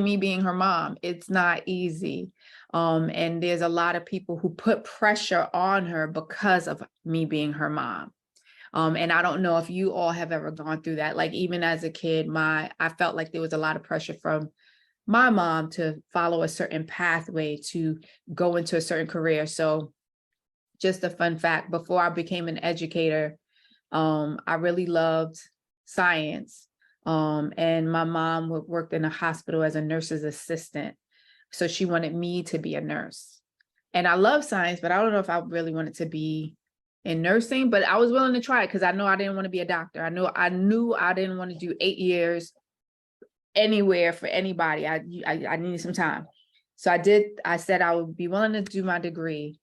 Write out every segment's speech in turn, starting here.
me being her mom, it's not easy. And there's a lot of people who put pressure on her because of me being her mom. And I don't know if you all have ever gone through that. Like even as a kid, I felt like there was a lot of pressure from my mom to follow a certain pathway, to go into a certain career. So just a fun fact, before I became an educator, I really loved science. And my mom worked in a hospital as a nurse's assistant. So she wanted me to be a nurse. And I love science, but I don't know if I really wanted to be in nursing, but I was willing to try it because I know I didn't want to be a doctor. I knew I didn't want to do 8 years anywhere for anybody. I needed some time. So I said I would be willing to do my degree.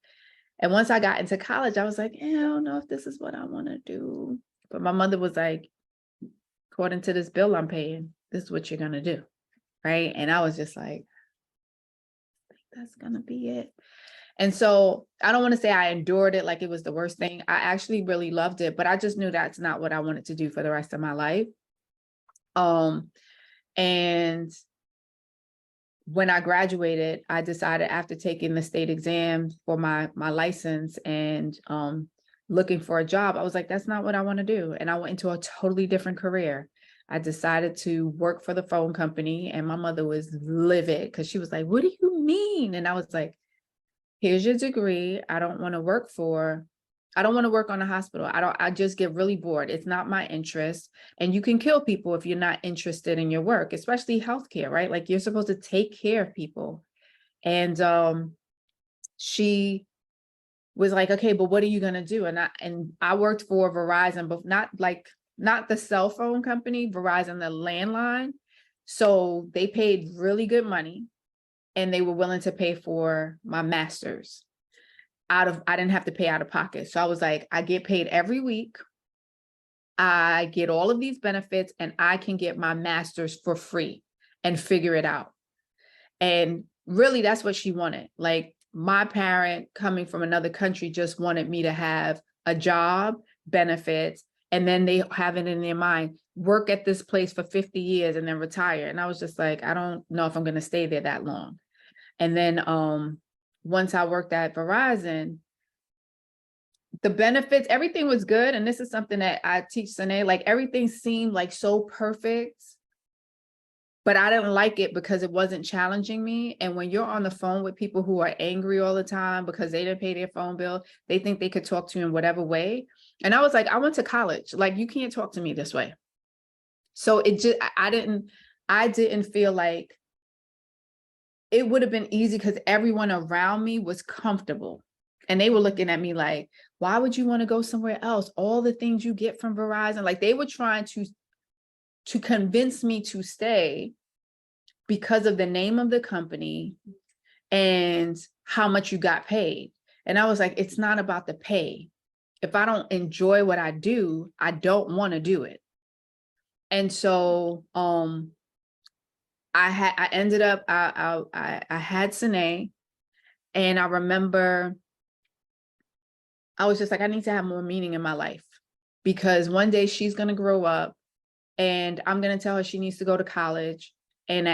And once I got into college, I was like, I don't know if this is what I want to do. But my mother was like, according to this bill I'm paying, this is what you're going to do. Right. And I was just like, I think that's going to be it. And so I don't want to say I endured it like it was the worst thing. I actually really loved it, but I just knew that's not what I wanted to do for the rest of my life. And when I graduated, I decided after taking the state exam for my license and looking for a job, I was like, that's not what I want to do. And I went into a totally different career. I decided to work for the phone company, and my mother was livid because she was like, what do you mean? And I was like, here's your degree. I don't want to work on a hospital. I just get really bored. It's not my interest. And you can kill people if you're not interested in your work, especially healthcare, right? Like you're supposed to take care of people. And she was like, okay, but what are you going to do? And I worked for Verizon, but not the cell phone company, Verizon, the landline. So they paid really good money, and they were willing to pay for my master's. I didn't have to pay out of pocket. So I was like, I get paid every week. I get all of these benefits, and I can get my master's for free and figure it out. And really, that's what she wanted. Like my parent coming from another country just wanted me to have a job, benefits, and then they have it in their mind, work at this place for 50 years and then retire. And I was just like, I don't know if I'm going to stay there that long. And then once I worked at Verizon, the benefits, everything was good. And this is something that I teach Cenne, like everything seemed like so perfect, but I didn't like it because it wasn't challenging me. And when you're on the phone with people who are angry all the time because they didn't pay their phone bill, they think they could talk to you in whatever way. And I was like, I went to college. Like, you can't talk to me this way. So I didn't feel like it would have been easy because everyone around me was comfortable. And they were looking at me like, why would you want to go somewhere else? All the things you get from Verizon, like they were trying to convince me to stay because of the name of the company and how much you got paid. And I was like, it's not about the pay. If I don't enjoy what I do, I don't want to do it. And so I had Cenne, and I remember I was just like, I need to have more meaning in my life, because one day she's going to grow up and I'm going to tell her she needs to go to college, and at